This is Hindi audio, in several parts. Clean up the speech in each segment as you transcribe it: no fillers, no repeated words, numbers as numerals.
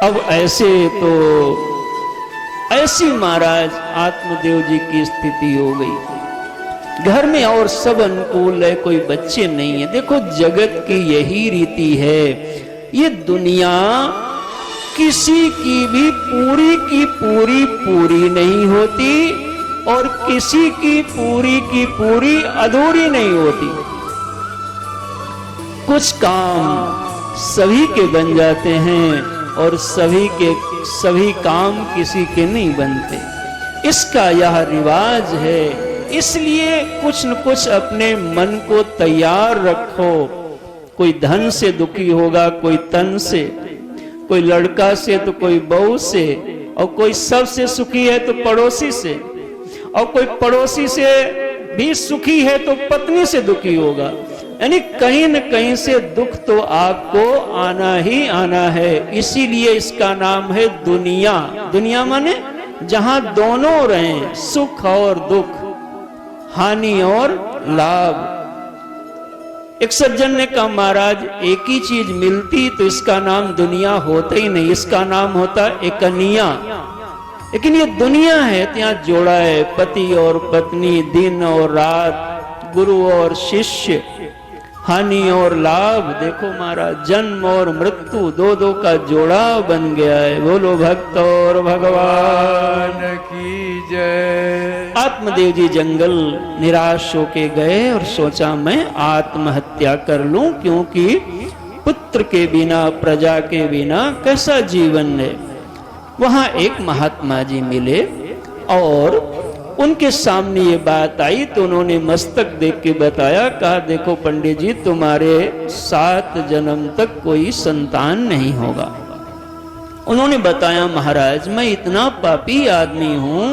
अब ऐसी महाराज आत्मदेव जी की स्थिति हो गई। घर में और सब अनुकूल है, कोई बच्चे नहीं है। देखो जगत की यही रीति है, ये दुनिया किसी की भी पूरी की पूरी नहीं होती और किसी की पूरी अधूरी नहीं होती। कुछ काम सभी के बन जाते हैं और सभी काम किसी के नहीं बनते। इसका यह रिवाज है। इसलिए कुछ न कुछ अपने मन को तैयार रखो। कोई धन से दुखी होगा, कोई तन से, कोई लड़का से तो कोई बहू से, और कोई सबसे सुखी है तो पड़ोसी से, और कोई पड़ोसी से भी सुखी है तो पत्नी से दुखी होगा। यानी कहीं न कहीं से दुख तो आपको आना ही आना है। इसीलिए इसका नाम है दुनिया। दुनिया माने जहां दोनों रहें, सुख और दुख, हानि और लाभ। एक सज्जन ने कहा महाराज एक ही चीज मिलती तो इसका नाम दुनिया होता ही नहीं, इसका नाम होता एकनिया। लेकिन ये दुनिया है तो यहाँ जोड़ा है पति और पत्नी, दिन और रात, गुरु और शिष्य, हानि और लाभ। देखो महाराज जन्म और मृत्यु दो का जोड़ा बन गया है। बोलो भक्त और भगवान की जय। आत्मदेव जी जंगल निराश होके गए और सोचा मैं आत्महत्या कर लूं, क्योंकि पुत्र के बिना, प्रजा के बिना कैसा जीवन है। वहां एक महात्मा जी मिले और उनके सामने ये बात आई तो उन्होंने मस्तक देख के बताया, कहा देखो पंडित जी तुम्हारे 7 जन्म तक कोई संतान नहीं होगा। उन्होंने बताया महाराज मैं इतना पापी आदमी हूं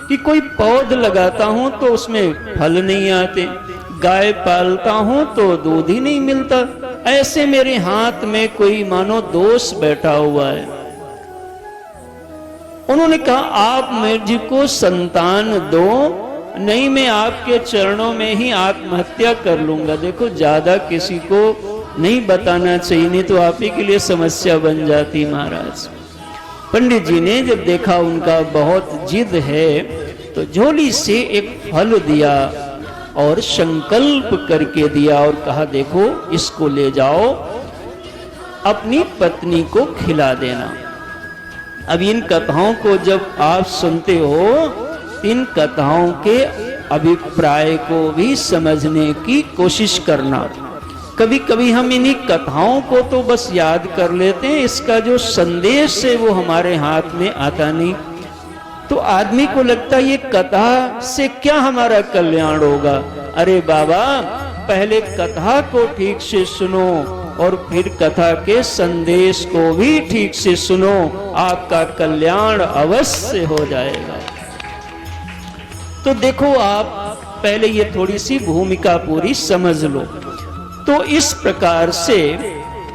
कि कोई पौध लगाता हूं तो उसमें फल नहीं आते, गाय पालता हूं तो दूध ही नहीं मिलता। ऐसे मेरे हाथ में कोई मानो दोष बैठा हुआ है। उन्होंने कहा आप मुझको संतान दो, नहीं मैं आपके चरणों में ही आत्महत्या कर लूंगा। देखो ज्यादा किसी को नहीं बताना चाहिए, नहीं तो आप ही के लिए समस्या बन जाती महाराज। पंडित जी ने जब देखा उनका बहुत जिद है तो झोली से एक फल दिया और संकल्प करके दिया और कहा देखो इसको ले जाओ, अपनी पत्नी को खिला देना। अब इन कथाओं को जब आप सुनते हो, इन कथाओं के अभिप्राय को भी समझने की कोशिश करना। कभी कभी हम इन्हीं कथाओं को तो बस याद कर लेते हैं, इसका जो संदेश है वो हमारे हाथ में आता नहीं। तो आदमी को लगता है ये कथा से क्या हमारा कल्याण होगा। अरे बाबा पहले कथा को ठीक से सुनो और फिर कथा के संदेश को भी ठीक से सुनो, आपका कल्याण अवश्य हो जाएगा। तो देखो आप पहले ये थोड़ी सी भूमिका पूरी समझ लो। तो इस प्रकार से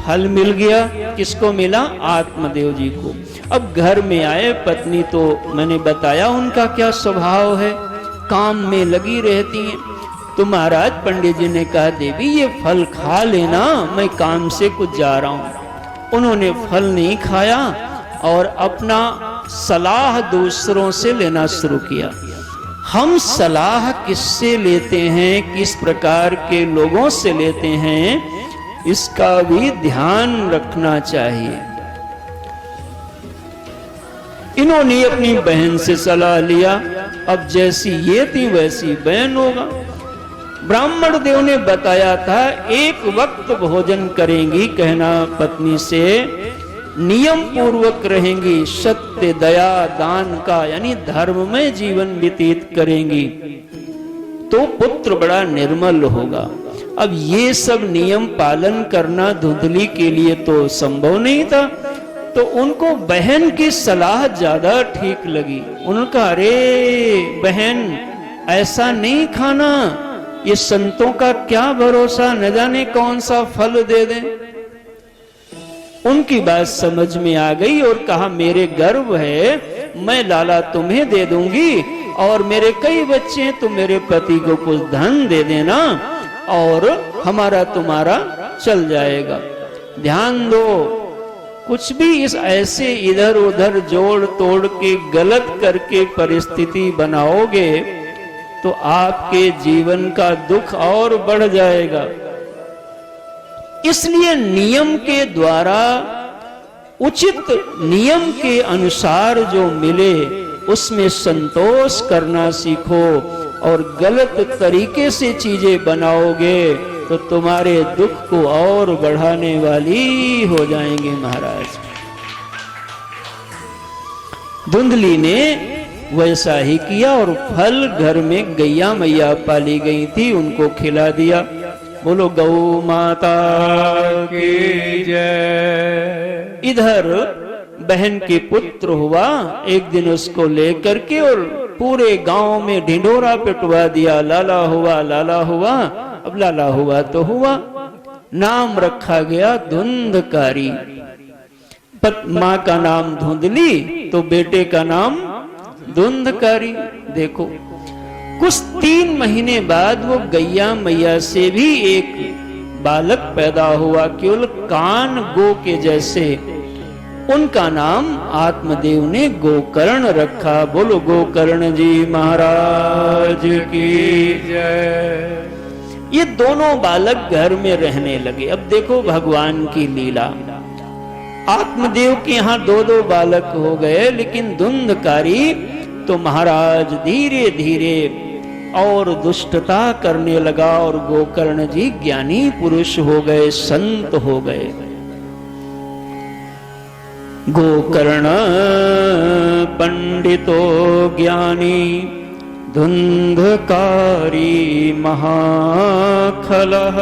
फल मिल गया, किसको मिला? आत्मदेव जी को। अब घर में आए, पत्नी तो मैंने बताया उनका क्या स्वभाव है, काम में लगी रहती हैं। तो महाराज पंडित जी ने कहा देवी ये फल खा लेना, मैं काम से कुछ जा रहा हूं। उन्होंने फल नहीं खाया और अपना सलाह दूसरों से लेना शुरू किया। हम सलाह किससे लेते हैं, किस प्रकार के लोगों से लेते हैं, इसका भी ध्यान रखना चाहिए। इन्होंने अपनी बहन से सलाह लिया, अब जैसी ये थी वैसी बहन होगा। ब्राह्मण देव ने बताया था एक वक्त भोजन करेंगी, कहना पत्नी से नियम पूर्वक रहेंगी, सत्य दया दान का यानी धर्म में जीवन व्यतीत करेंगी तो पुत्र बड़ा निर्मल होगा। अब ये सब नियम पालन करना धुंधली के लिए तो संभव नहीं था, तो उनको बहन की सलाह ज्यादा ठीक लगी। उन्होंने कहा अरे बहन ऐसा नहीं खाना, ये संतों का क्या भरोसा, न जाने कौन सा फल दे दें। उनकी बात समझ में आ गई और कहा मेरे गर्व है, मैं लाला तुम्हें दे दूंगी और मेरे कई बच्चे हैं, तुम मेरे पति को कुछ धन दे देना और हमारा तुम्हारा चल जाएगा। ध्यान दो, कुछ भी इस ऐसे इधर उधर जोड़ तोड़ के गलत करके परिस्थिति बनाओगे तो आपके जीवन का दुख और बढ़ जाएगा। इसलिए नियम के द्वारा, उचित नियम के अनुसार जो मिले उसमें संतोष करना सीखो, और गलत तरीके से चीजें बनाओगे तो तुम्हारे दुख को और बढ़ाने वाली हो जाएंगे महाराज। धुंधली ने वैसा ही किया और फल घर में गैया मैया पाली गई थी उनको खिला दिया। बोलो गौ माता की जय। इधर बहन के पुत्र हुआ, एक दिन उसको लेकर के और पूरे गांव में ढिंढोरा पिटवा दिया, लाला हुआ लाला हुआ। अब लाला हुआ तो हुआ, नाम रखा गया धुंधकारी। माँ का नाम धुंधली तो बेटे का नाम धुंधकारी। देखो कुछ 3 महीने बाद वो गैया मैया से भी एक बालक पैदा हुआ, केवल कान गो के जैसे। उनका नाम आत्मदेव ने गोकर्ण रखा। बोलो गोकर्ण जी महाराज की जय। ये दोनों बालक घर में रहने लगे। अब देखो भगवान की लीला, आत्मदेव के यहाँ 2-2 बालक हो गए, लेकिन धुंधकारी तो महाराज धीरे धीरे और दुष्टता करने लगा, और गोकर्ण जी ज्ञानी पुरुष हो गए, संत हो गए। गोकर्ण पंडितो ज्ञानी धुंधकारी महाखलः।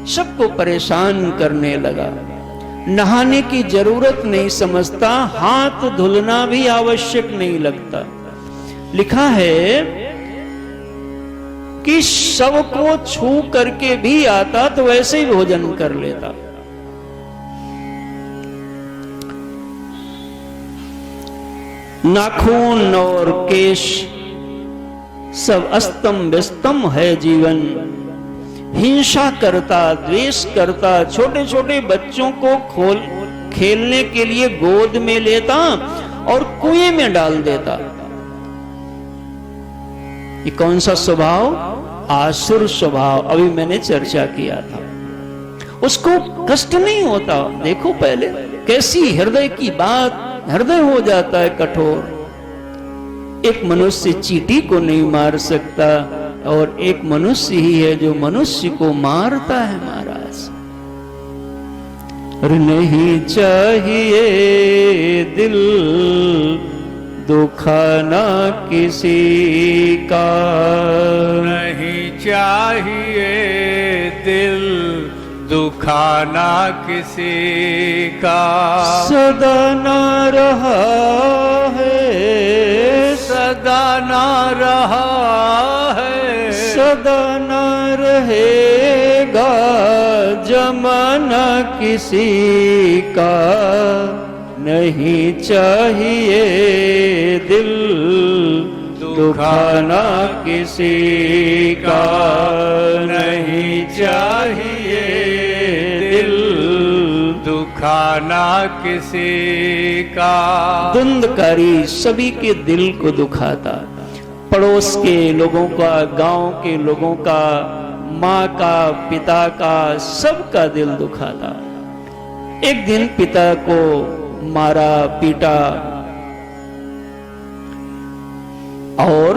सबको परेशान करने लगा, नहाने की जरूरत नहीं समझता, हाथ धुलना भी आवश्यक नहीं लगता। लिखा है कि शव को छू करके भी आता तो वैसे ही भोजन कर लेता। नाखून और केश सब अस्तम व्यस्तम है जीवन। हिंसा करता, द्वेष करता, छोटे छोटे बच्चों को खेलने के लिए गोद में लेता और कुएं में डाल देता। ये कौन सा स्वभाव? आसुर स्वभाव। अभी मैंने चर्चा किया था। उसको कष्ट नहीं होता। देखो पहले कैसी हृदय की बात, हृदय हो जाता है कठोर। एक मनुष्य चींटी को नहीं मार सकता, और एक मनुष्य ही है जो मनुष्य को मारता है महाराज। नहीं चाहिए दिल दुखाना किसी का, नहीं चाहिए दिल दुखाना किसी का। सदा ना रहा है, सदा ना रहा है, सदा ना रहेगा जमाना किसी का। नहीं चाहिए दिल दुखाना किसी का, नहीं चाहिए दिल दुखाना किसी का। धुंधकारी सभी के दिल को दुखाता, पड़ोस के लोगों का, गांव के लोगों का, माँ का, पिता का, सबका दिल दुखाता। एक दिन पिता को मारा, पीटा, और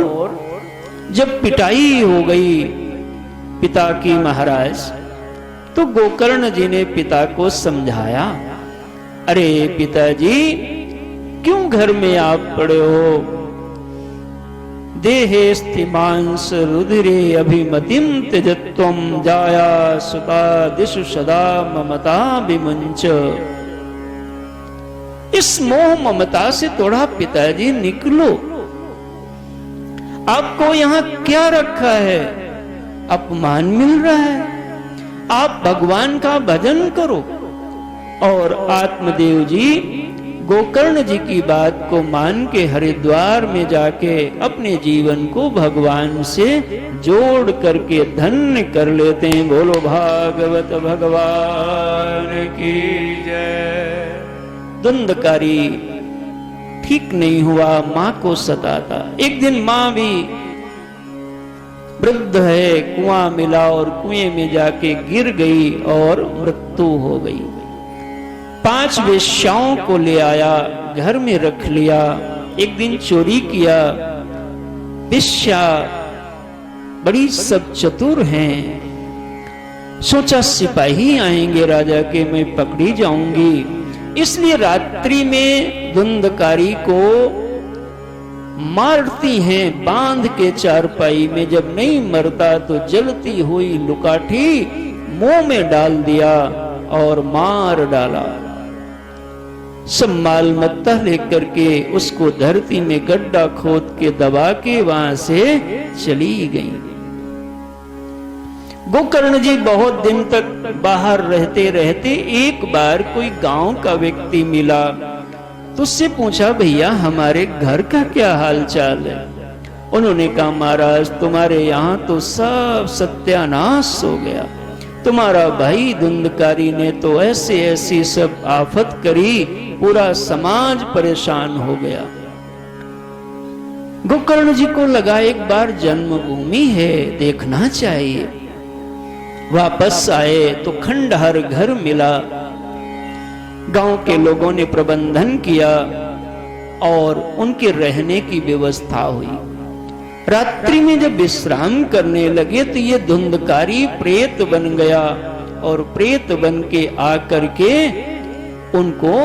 जब पिटाई हो गई पिता की महाराज, तो गोकर्ण जी ने पिता को समझाया, अरे पिताजी क्यों घर में आप पड़े हो? देहे स्थिमांस रुधिरे अभिमतिम त्यजत्वम जाया सुता दिशु सदा ममता विमुंच। इस मोह ममता से थोड़ा पिताजी निकलो। आपको यहां क्या रखा है? अपमान मिल रहा है। आप भगवान का भजन करो। और आत्मदेव जी गोकर्ण जी की बात को मान के हरिद्वार में जाके अपने जीवन को भगवान से जोड़ करके धन्य कर लेते हैं। बोलो भागवत भगवान की जय। धुंधकारी ठीक नहीं हुआ, मां को सताता। एक दिन मां भी वृद्ध है, कुआं मिला और कुएं में जाके गिर गई और मृत्यु हो गई। 5 वेश्याओं को ले आया, घर में रख लिया। एक दिन चोरी किया। वेश्या बड़ी सब चतुर हैं, सोचा सिपाही आएंगे राजा के, मैं पकड़ी जाऊंगी। इसलिए रात्रि में धुंधकारी को मारती हैं बांध के चारपाई में। जब नहीं मरता तो जलती हुई लुकाठी मुंह में डाल दिया और मार डाला। सब माल मत्ता लेकर के उसको धरती में गड्ढा खोद के दबा के वहां से चली गई। गोकर्ण जी बहुत दिन तक बाहर रहते रहते एक बार कोई गांव का व्यक्ति मिला, तो उससे पूछा, भैया हमारे घर का क्या हाल चाल है? उन्होंने कहा, महाराज तुम्हारे यहाँ तो सब सत्यानाश हो गया। तुम्हारा भाई धुंधकारी ने तो ऐसे ऐसी सब आफत करी, पूरा समाज परेशान हो गया। गोकर्ण जी को लगा एक बार जन्मभूमि है, देखना चाहिए। वापस आए तो खंडहर घर मिला। गांव के लोगों ने प्रबंधन किया और उनके रहने की व्यवस्था हुई। रात्रि में जब विश्राम करने लगे तो ये धुंधकारी प्रेत बन गया और प्रेत बन के आकर के उनको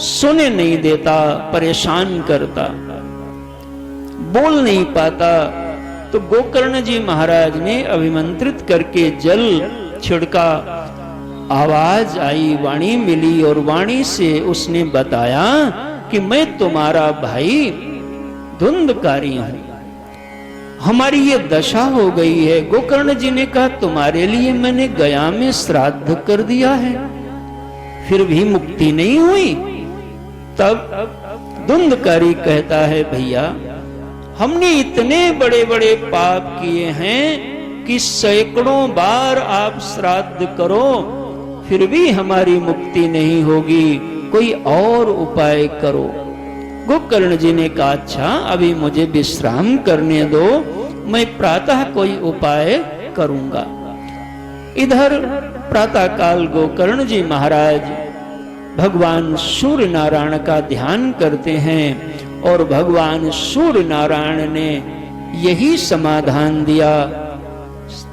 सोने नहीं देता, परेशान करता, बोल नहीं पाता। तो गोकर्ण जी महाराज ने अभिमंत्रित करके जल छिड़का, आवाज आई, वाणी मिली और वाणी से उसने बताया कि मैं तुम्हारा भाई धुंधकारी हूं, हमारी ये दशा हो गई है। गोकर्ण जी ने कहा, तुम्हारे लिए मैंने गया में श्राद्ध कर दिया है, फिर भी मुक्ति नहीं हुई। तब धुंधकारी कहता है, भैया हमने इतने बड़े बड़े पाप किए हैं कि सैकड़ों बार आप श्राद्ध करो फिर भी हमारी मुक्ति नहीं होगी, कोई और उपाय करो। गोकर्ण जी ने कहा, अच्छा अभी मुझे विश्राम करने दो, मैं प्रातः कोई उपाय करूंगा। इधर प्रातः काल गोकर्ण जी महाराज भगवान सूर्य नारायण का ध्यान करते हैं और भगवान सूर्य नारायण ने यही समाधान दिया।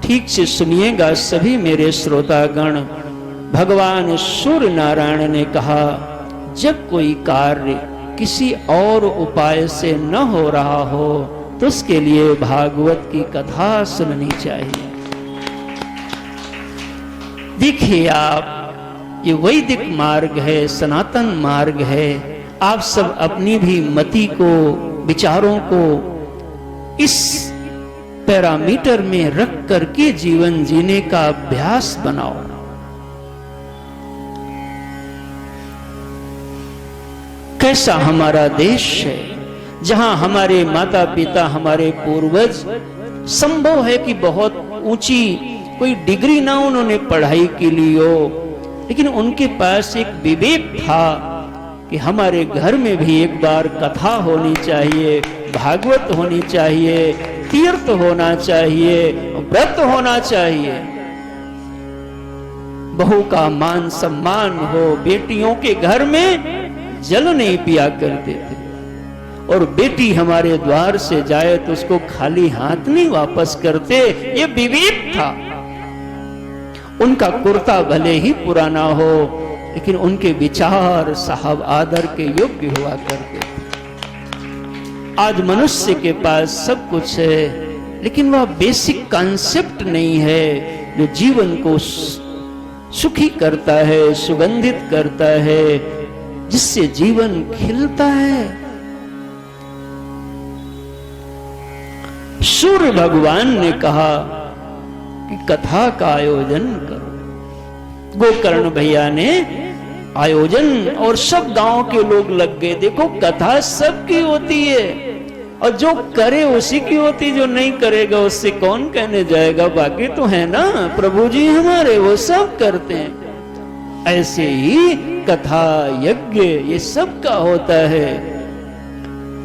ठीक से सुनिएगा सभी मेरे श्रोतागण। भगवान सूर्य नारायण ने कहा, जब कोई कार्य किसी और उपाय से न हो रहा हो तो उसके लिए भागवत की कथा सुननी चाहिए। देखिए आप, ये वैदिक मार्ग है, सनातन मार्ग है। आप सब अपनी भी मति को, विचारों को इस पैरामीटर में रख करके जीवन जीने का अभ्यास बनाओ। कैसा हमारा देश है जहां हमारे माता पिता, हमारे पूर्वज, संभव है कि बहुत ऊंची कोई डिग्री ना उन्होंने पढ़ाई के लिए हो, लेकिन उनके पास एक विवेक था कि हमारे घर में भी एक बार कथा होनी चाहिए, भागवत होनी चाहिए, तीर्थ होना चाहिए, व्रत होना चाहिए, बहू का मान सम्मान हो। बेटियों के घर में जल नहीं पिया करते थे और बेटी हमारे द्वार से जाए तो उसको खाली हाथ नहीं वापस करते, ये विवेक था। उनका कुर्ता भले ही पुराना हो लेकिन उनके विचार साहब आदर के योग्य हुआ करते थे। आज मनुष्य के पास सब कुछ है लेकिन वह बेसिक कॉन्सेप्ट नहीं है जो जीवन को सुखी करता है, सुगंधित करता है, जिससे जीवन खिलता है। सूर्य भगवान ने कहा कि कथा का आयोजन करो। गोकर्ण भैया ने आयोजन और सब गांव के लोग लग गए। देखो कथा सबकी होती है और जो करे उसी की होती, जो नहीं करेगा उससे कौन कहने जाएगा। बाकी तो है ना प्रभु जी हमारे, वो सब करते हैं। ऐसे ही कथा यज्ञ ये सब का होता है।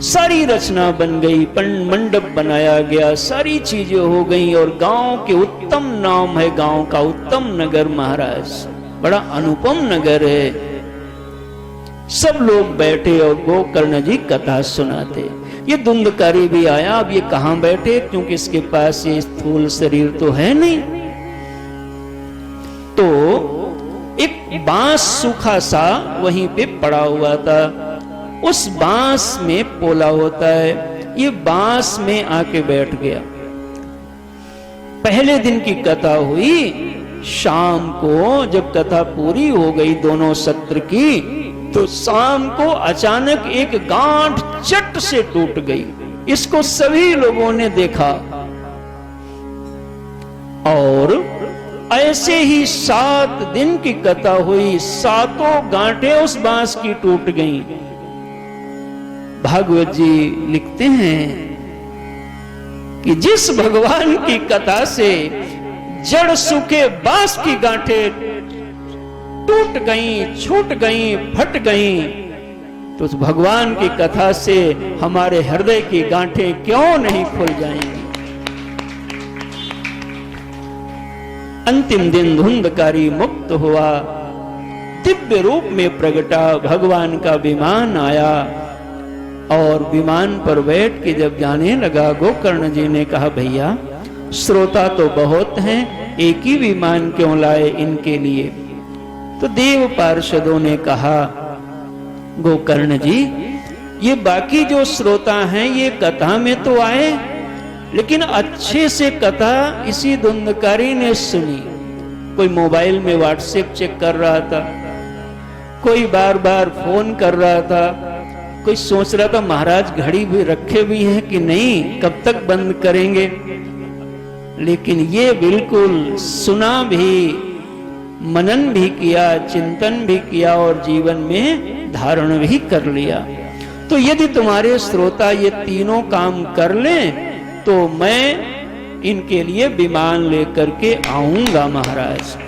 सारी रचना बन गई, मंडप बनाया गया, सारी चीजें हो गई, और गांव के उत्तम नाम है, गांव का उत्तम नगर महाराज, बड़ा अनुपम नगर है। सब लोग बैठे और गोकर्ण जी कथा सुनाते। ये धुंधकारी भी आया। अब ये कहां बैठे, क्योंकि इसके पास ये स्थूल शरीर तो है नहीं। तो एक बांस सूखा सा वहीं पे पड़ा हुआ था। उस बांस में पोला होता है, ये बांस में आके बैठ गया। पहले दिन की कथा हुई, शाम को जब कथा पूरी हो गई दोनों सत्र की, तो शाम को अचानक एक गांठ चट से टूट गई। इसको सभी लोगों ने देखा, और ऐसे ही 7 दिन की कथा हुई, 7 गांठें उस बांस की टूट गईं। भागवत जी लिखते हैं कि जिस भगवान की कथा से जड़ सूखे बांस की गांठें टूट गईं, छूट गईं, फट गईं, तो उस भगवान की कथा से हमारे हृदय की गांठें क्यों नहीं खुल जाएंगी। अंतिम दिन धुंधकारी मुक्त हुआ, दिव्य रूप में प्रगटा, भगवान का विमान आया, और विमान पर बैठ के जब जाने लगा, गोकर्ण जी ने कहा, भैया श्रोता तो बहुत हैं, एक ही विमान क्यों लाए इनके लिए। तो देव पार्षदों ने कहा, गोकर्ण जी ये बाकी जो श्रोता हैं ये कथा में तो आए, लेकिन अच्छे से कथा इसी धुंधकारी ने सुनी। कोई मोबाइल में व्हाट्सएप चेक कर रहा था, कोई बार बार फोन कर रहा था, कोई सोच रहा था महाराज घड़ी भी रखे भी हैं कि नहीं, कब तक बंद करेंगे। लेकिन ये बिल्कुल सुना भी, मनन भी किया, चिंतन भी किया, और जीवन में धारण भी कर लिया। तो यदि तुम्हारे श्रोता ये तीनों काम कर लें, तो मैं इनके लिए विमान लेकर के आऊंगा महाराज।